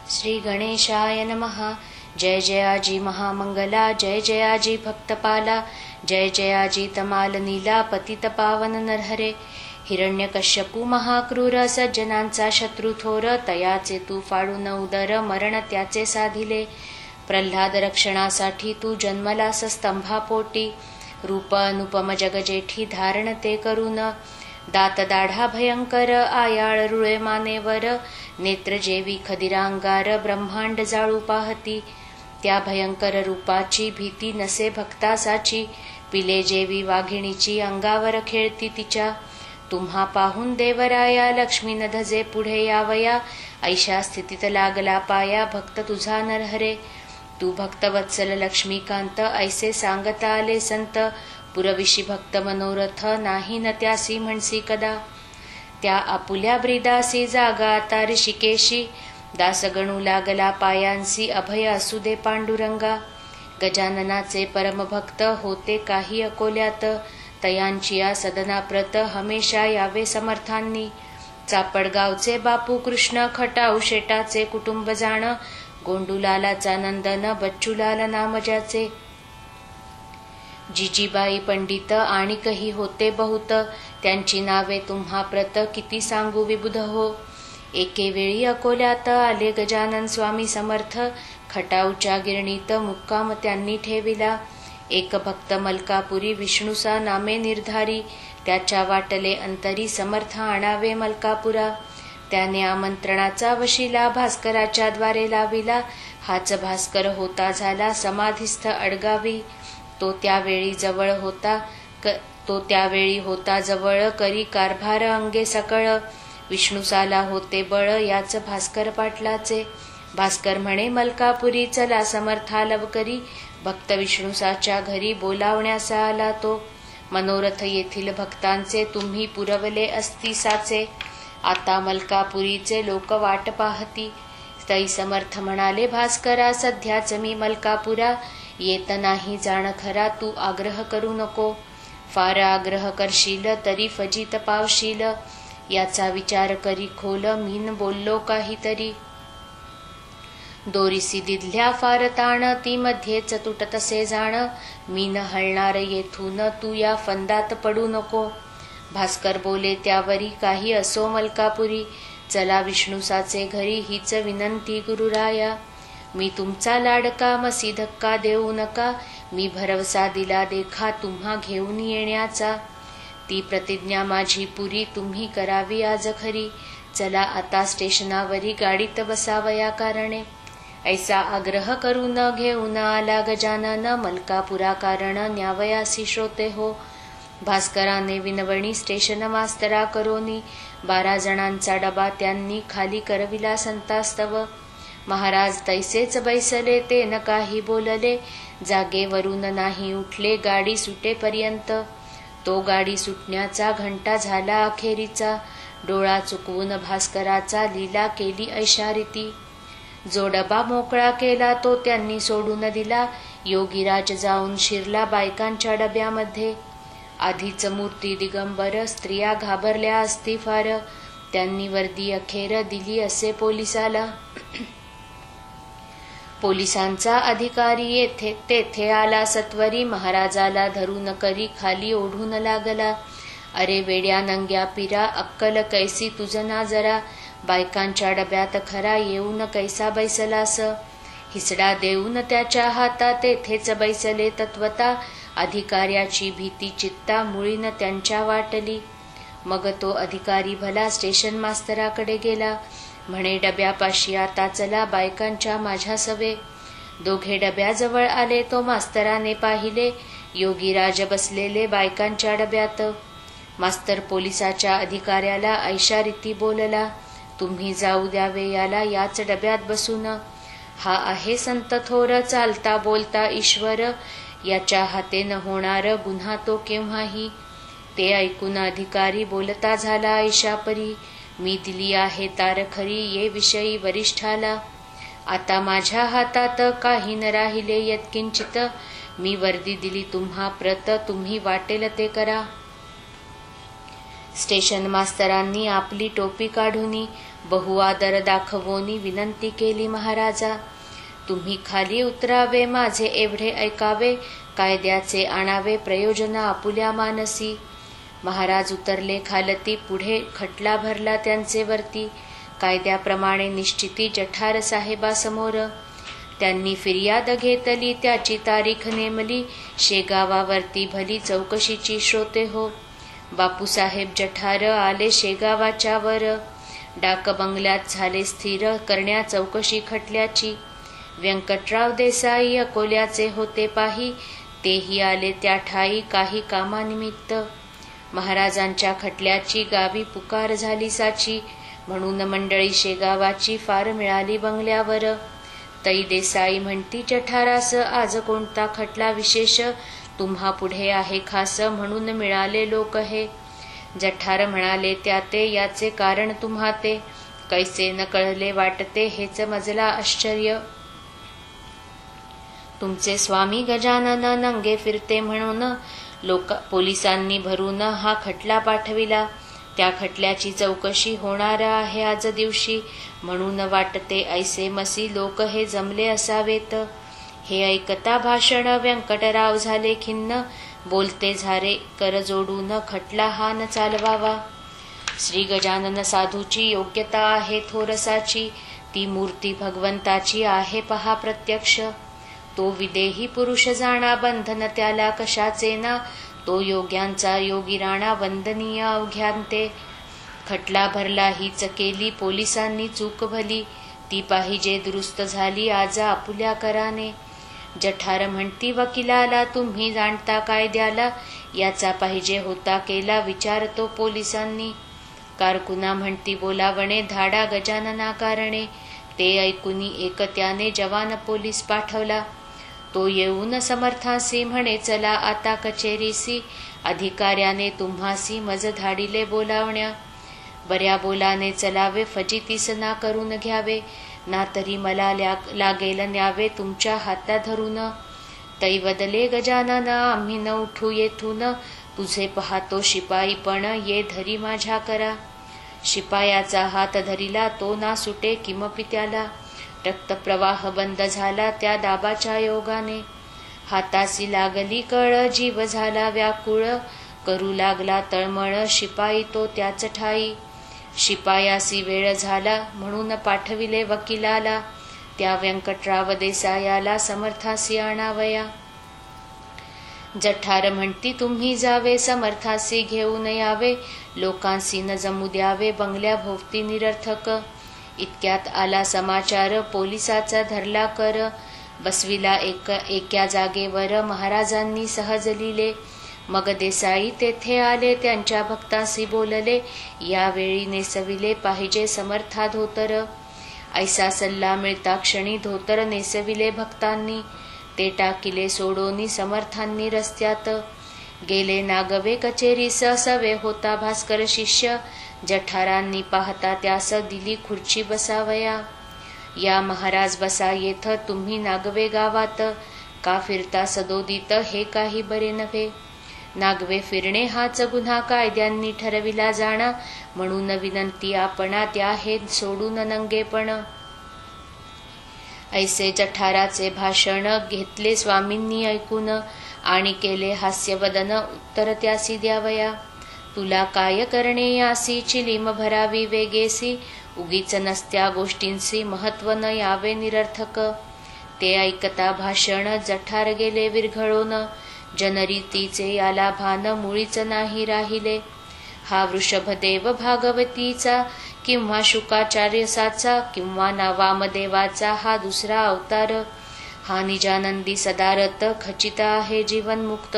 श्री गणेशाय नमः। जय जयाजी महामंगला, जय जयाजी भक्तपाला, जय जयाजी तमाल नीला, पतित पावन नरहरे। हिरण्यकश्यपू महाक्रूर, सज्जनांचा शत्रू थोर, तयाचे तू फाडून उदर, मरण त्याचे साधिले। प्रल्हाद रक्षणासाठी तू जन्मलास स्तंभापोटी, रूप अनुपम जगजेठी धारण ते करून। दात दाढा भयंकर, आयाळ रुळे मानेवर, नेत्र जेवी खदिरांगार, ब्रह्मांड जाळू पाहती। त्या भयंकर रूपाची भीती नसे भक्तासाची, पिले जेवी वाघिणीची अंगावर खेळती तिच्या। तुम्हा पाहून देवराया, लक्ष्मी न धजे पुढे यावया, ऐशा स्थितीत लागला पाया भक्त तुझा नरहरे। तू भक्तवत्सल लक्ष्मीकांत, ऐसे सांगता आले संत, पुरविशी भक्त मनोरथ, नाही न त्यासी म्हणसी कदा। त्या आपुल्या ब्रीदासी जागा आता ऋषिकेशी, दास गणू लागला पायांसी, अभय असू दे पांडुरंगा। गजाननाचे परमभक्त होते काही अकोल्यात, तयांची या सदनाप्रत हमेशा यावे समर्थांनी। चापडगावचे बापू कृष्ण, खटाऊ शेटाचे कुटुंब जाण, गोंडूलालाचा नंदन, बच्चूलाल नाम ज्याचे। जिजीबाई पंडित आणि कही होते बहुत, त्यांची नावे तुम्हा प्रत किती सांगू विबुध हो। एके वेळी अकोल्यात आले गजानन स्वामी समर्थ, खटाऊच्या गिरणीत मुक्काम त्यांनी ठेविला। एक भक्त मलकापुरी विष्णुसा नामे निर्धारी, त्याच्या वाटले अंतरी समर्थ आणावे मलकापुरा। त्याने आमंत्रणाचा वशिला भास्कराच्या द्वारे लाविला, हाच भास्कर होता झाला समाधिस्थ अडगावी। तो त्यावेळी होता जवळ, करी कारभार अंगे सकळ, विष्णुसाला होते बळ याच भास्कर पाटलाचे। भास्कर म्हणे मलकापुरी, चला समर्था लवकरी, भक्त विष्णुसाच्या घरी बोलावण्यासा आला तो। मनोरथ येथील भक्तांचे तुम्ही पुरवले असती साचे, आता मलकापुरीचे लोक वाट पाहती। तै समर्थ म्हणाले भास्करा, सध्याच मी मलकापुरा, येत नाही जाण खरा, तू आग्रह करू नको। फार आग्रह करशील तरी फजित पावशील, याचा विचार करी खोल, मीन बोललो काहीतरी। दोरीसी दिधल्या फार ताण, ती मध्येच तुटतसे जाण, मीन हलणार येथून, तू या फंदात पडू नको। भास्कर बोले त्यावरी, काही असो मलकापुरी, चला विष्णुसाचे घरी, हीच विनंती गुरुराया। मी तुमचा लाडका, मसी धक्का देऊ नका, मी भरवसा दिला देखा तुम्हा घेऊन येण्याचा। ती प्रतिज्ञा माझी पुरी, तुम्ही करावी आज खरी, चला आता स्टेशनावरी, गाडीत बसावया कारणे। ऐसा आग्रह करून घेऊन आला गजानन, मलकापुरा कारण न्यावयासी श्रोते हो। भास्कराने विनवणी स्टेशन मास्तरा करोनी, 12 जणांचा डबा त्यांनी खाली करविला संतास्तव। महाराज तैसेच बैसले, ते न काही बोलले, जागेवरून नाही उठले गाडी सुटेपर्यंत। तो गाडी सुटण्याचा घंटा झाला अखेरीचा, डोळा चुकवून भास्कराचा लीला केली ऐशारीती। जो डबा मोकळा केला तो त्यांनी सोडून दिला, योगीराज जाऊन शिरला बायकांच्या डब्यामध्ये। आधीच मूर्ती दिगंबर, स्त्रिया घाबरल्या असती फार, त्यांनी वर्दी अखेर दिली असे पोलिसाला। पोलिसांचा अधिकारी तेथे आला सत्वरी, महाराजाला धरून करी खाली ओढून लागला। अरे वेड्या नंग्या पिरा, अक्कल कैसी तुझना जरा, बायकांच्या डब्यात खरा येऊन कैसा बैसलास। हिसडा देऊन त्याच्या हातात तेथेच बैसले तत्वता, अधिकाऱ्याची भीती चित्ता मुळीन त्यांच्या वाटली। मग तो अधिकारी भला स्टेशन मास्तराकडे गेला, म्हणे डब्यापाशी आता चला बायकांच्या माझ्या सवे। दोघे डब्याजवळ आले, तो मास्तराने पाहिले, योगीराज बसलेले बायकांच्या डब्यात। मास्तर पोलिसाच्या अधिकाऱ्याला ऐशारीती बोलला, तुम्ही जाऊ द्यावे याला याच डब्यात बसून, हा आहे संत थोर, चालता बोलता ईश्वर, याच्या हातेन होणार गुन्हा तो केव्हाही। ते ऐकून अधिकारी बोलता झाला ऐशापरी, मी दिली आहे तार खरी ये विषयी वरिष्ठाला। आता माझ्या हातात काही न राहिले यत्किंचित, मी वर्दी दिली तुम्हा प्रत, तुम्ही वाटेल ते करा। स्टेशन मास्तरांनी आपली टोपी काढूनी बहु आदर दाखवोनी विनंती केली महाराजा. तुम्ही खाली उतरावे, माझे एवढे ऐकावे, कायद्याचे आणावे प्रयोजन आपुल्या मानसी. महाराज उतरले खालती, पुढे खटला भरला त्यांचे वरती. कायद्याप्रमाणे निश्चिती जठार साहेबासमोर. त्यांनी फिर्याद घेतली, त्याची तारीख नेमली. शेगावावरती भली चौकशीची श्रोते हो. बापूसाहेब जठार आले शेगावाच्या वर. डाक बंगल्यात झाले स्थिर करण्या चौकशी खटल्याची. व्यंकटराव देसाई अकोल्याचे होते पाही, तेही आले त्या ठाई काही कामानिमित्त. महाराजांच्या खटल्याची गावी पुकार झाली साची, म्हणून मंडळी शेगावाची फार मिळाली बंगल्यावर. तई देसाई म्हणती जठारास, आज कोणता खटला विशेष, तुम्हा पुढे आहे खास, म्हणून मिळाले लोक हे. जठार म्हणाले त्याते, याचे कारण तुम्हा ते, कैसे न कळले वाटते हेच मजला आश्चर्य. तुमचे स्वामी गजानन नंगे फिरते म्हणून पोलिसांनी भरून हा खटला पाठविला. त्या खटल्याची चौकशी होणार आहे आज दिवशी, म्हणून वाटते ऐसे मसी लोक हे जमले असावेत. हे ऐकता भाषण व्यंकटराव झाले खिन्न, बोलते झारे कर जोडून खटला हा न चालवावा. श्री गजानन साधूची योग्यता आहे थोरसाची, ती मूर्ती भगवंताची आहे पहा प्रत्यक्ष. तो विदेही पुरुष जाणा, बंधन त्याला कशाचे ना, तो योग्यांचा योगी राणा, वंदनीय अवघ्यांते. खटला भरला हीच केली पोलिसांनी चूक भली, ती पाहिजे दुरुस्त झाली आज आपुल्या कराने. जठार म्हणती वकिलाला, तुम्ही जाणता कायद्याला, याचा पाहिजे होता केला विचार तो पोलिसांनी. कारकुना म्हणती बोलावणे धाडा गजानना कारणे, ते ऐकुनी एकत्याने जवान पोलीस पाठवला. तो येऊन समर्थासी म्हणे चला आता कचेरीसी, अधिकाऱ्याने तुम्हासी मज धाडिले बोलावण्या. बऱ्या बोलाने चलावे, फजितीस ना करून घ्यावे, ना तरी मला लागेल न्यावे तुमच्या हाता धरून. तै वदले गजानन, आम्ही न उठू येथून, तुझे पाहतो शिपाई पण ये धरी माझ्या करा. शिपायाचा हात धरिला, तो ना सुटे किमपि त्याला. रक्तप्रवाह बंद झाला त्या दाबाच्या योगाने. हातासी लागली कळ, जीव झाला व्याकुळ, करू लागला तळमळ शिपाई तो त्याच ठाई. शिपायासी वेळ झाला म्हणून पाठविले वकिलाला, त्या व्यंकटराव देसायाला समर्थासी आणावया. जठार म्हणती तुम्ही जावे, समर्थासी घेऊन यावे, लोकांसी न जमू द्यावे बंगल्या भोवती निरर्थक. इतक्यात आला समाचार, पोलिसाचा धरला कर, बसविला एका जागेवर महाराजांनी सहज लिहिले. मग देसाई तेथे आले, त्यांच्या भक्तांशी बोलले, यावेळी नेसविले पाहिजे समर्था धोतर. ऐसा सल्ला मिळता क्षणी धोतर नेसविले भक्तांनी, ते टाकिले सोडोनी समर्थांनी रस्त्यात. गेले नागवे कचेरीस, सवे होता भास्कर शिष्य, जठारांनी पाहता त्यास दिली खुर्ची बसावया. या महाराज बसा येथ तुम्ही नागवे गावात, का फिरता सदोदित हे काही बरे नव्हे. नागवे फिरणे हाच गुन्हा कायद्यांनी ठरविला जाणा, म्हणून विनंती आपणा त्या हे सोडून नंगेपण. ऐसे जठाराचे भाषण घेतले स्वामींनी ऐकून, आणि केले हास्यवदन उत्तर त्यासी द्यावया. तुला काय करणे यासी, चिलीम भरावी वेगेसी, उगीच नसत्या गोष्टींसी महत्व न यावे निरर्थक. ते ऐकता भाषण जठार गेले विरघळून, जनरीतीचे याला भान मुळीच नाही राहिले. हा वृषभदेव भागवतीचा, किंवा शुकाचार्यसाचा, किंवा ना वामदेवाचा हा दुसरा अवतार. हा निजानंदी सदारत खचित आहे जीवनमुक्त,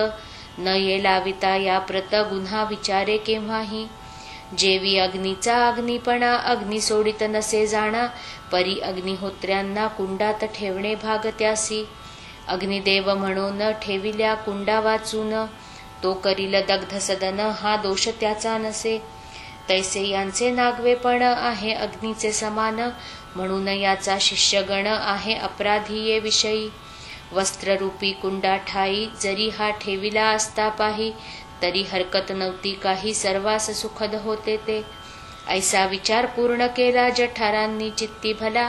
न ये लाविता या प्रत गुन्हा विचारे केव्हाही. जेवी अग्नीचा अग्निपणा, अग्नी सोडित नसे जाणा, परी अग्निहोत्र्यांना कुंडात ठेवणे भाग त्यासी. अग्निदेव म्हणून ठेविल्या कुंडा वाचून, तो करील दग्ध सदन हा दोष त्याचा नसे. तैसे यांचे नागवेपण आहे अग्नीचे समान, म्हणून याचा शिष्यगण आहे अपराधी ये विषयी. वस्त्ररूपी कुंडा ठाई जरी हा ठेविला असता पाही, तरी हरकत नव्हती काही, सर्वास सुखद होते ते. ऐसा विचार पूर्ण केला जठारांनी चित्ती भला